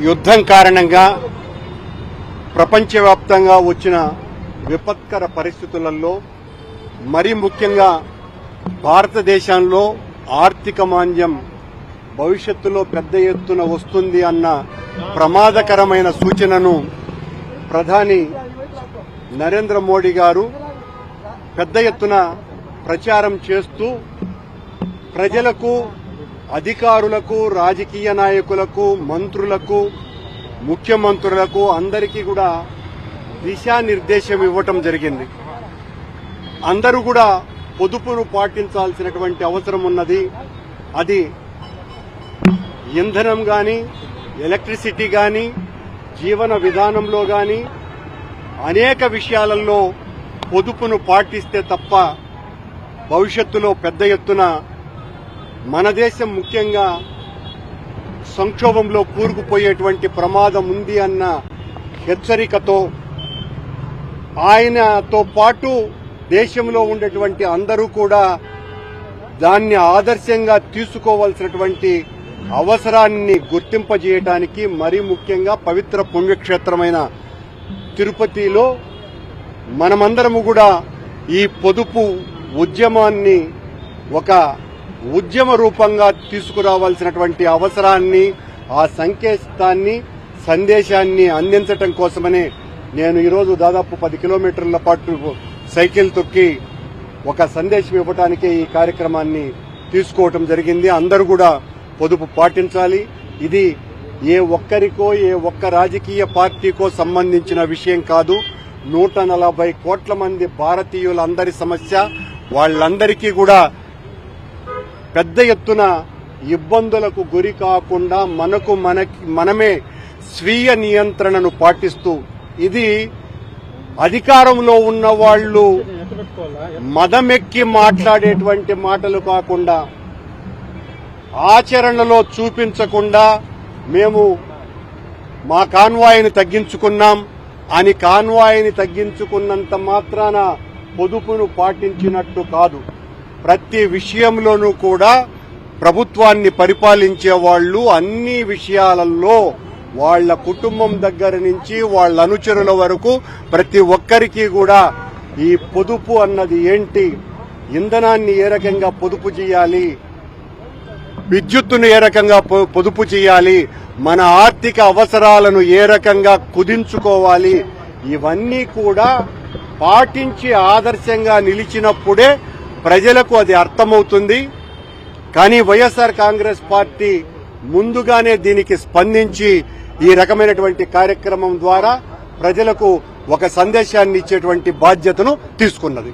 యుద్ధం కారణంగా ప్రపంచవ్యాప్తంగా వచ్చిన విపత్కర పరిస్థితులలో మరీ ముఖ్యంగా భారతదేశంలో ఆర్థిక మాంద్యం భవిష్యత్తులో పెద్ద ఎత్తున వస్తుంది అన్న ప్రమాదకరమైన సూచనను ప్రధాని నరేంద్ర మోడీ గారు పెద్ద ఎత్తున ప్రచారం చేస్తూ ప్రజలకు, అధికారులకు, రాజకీయ నాయకులకు, మంత్రులకు, ముఖ్యమంత్రులకు అందరికీ కూడా దిశానిర్దేశం ఇవ్వటం జరిగింది. అందరూ కూడా పొదుపును పాటించాల్సినటువంటి అవసరం ఉన్నది. అది ఇంధనం గాని, ఎలక్ట్రిసిటీ గాని, జీవన విధానంలో గాని అనేక విషయాలలో పొదుపును పాటిస్తే తప్ప భవిష్యత్తులో పెద్ద ఎత్తున మన దేశం ముఖ్యంగా సంక్షోభంలో కూరుకుపోయేటువంటి ప్రమాదం ఉంది అన్న హెచ్చరికతో ఆయనతో పాటు దేశంలో ఉండేటువంటి అందరూ కూడా దాన్ని ఆదర్శంగా తీసుకోవాల్సినటువంటి అవసరాన్ని గుర్తింపజేయడానికి మరీ ముఖ్యంగా పవిత్ర పుణ్యక్షేత్రమైన తిరుపతిలో మనమందరము కూడా ఈ పొదుపు ఉద్యమాన్ని ఒక ఉద్యమ రూపంగా తీసుకురావాల్సినటువంటి అవసరాన్ని, ఆ సందేశాన్ని అందించటం కోసమనే నేను ఈరోజు దాదాపు 10 కిలోమీటర్ల పాటు సైకిల్ తొక్కి ఒక సందేశం ఇవ్వడానికే ఈ కార్యక్రమాన్ని తీసుకోవటం జరిగింది. అందరూ కూడా పొదుపు పాటించాలి. ఇది ఏ ఒక్కరికో, ఏ ఒక్క రాజకీయ పార్టీకో సంబంధించిన విషయం కాదు. 140 కోట్ల మంది భారతీయులందరి సమస్య. వాళ్ళందరికీ కూడా పెద్ద ఎత్తున ఇబ్బందులకు గురి కాకుండా మనమే స్వీయ నియంత్రణను పాటిస్తూ, ఇది అధికారంలో ఉన్న వాళ్ళు మదమెక్కి మాట్లాడేటువంటి మాటలు కాకుండా, ఆచరణలో చూపించకుండా మేము మా కాన్వాయ్ని తగ్గించుకున్నాం అని కాన్వాయ్ని తగ్గించుకున్నంత మాత్రాన పొదుపును పాటించినట్టు కాదు. ప్రతి విషయంలోనూ కూడా ప్రభుత్వాన్ని పరిపాలించే వాళ్ళు అన్ని విషయాలలో వాళ్ల కుటుంబం దగ్గర నుంచి వాళ్ల అనుచరుల వరకు ప్రతి ఒక్కరికి కూడా ఈ పొదుపు అన్నది ఏంటి, ఇంధనాన్ని ఏ రకంగా పొదుపు చేయాలి, విద్యుత్తును ఏ రకంగా పొదుపు చేయాలి, మన ఆర్థిక అవసరాలను ఏ రకంగా కుదించుకోవాలి, ఇవన్నీ కూడా పాటించి ఆదర్శంగా నిలిచినప్పుడే ప్రజలకు అది అర్థమవుతుంది. కానీ వైఎస్ఆర్ కాంగ్రెస్ పార్టీ ముందుగానే దీనికి స్పందించి ఈ రకమైనటువంటి కార్యక్రమం ద్వారా ప్రజలకు ఒక సందేశాన్ని ఇచ్చేటువంటి బాధ్యతను తీసుకున్నది.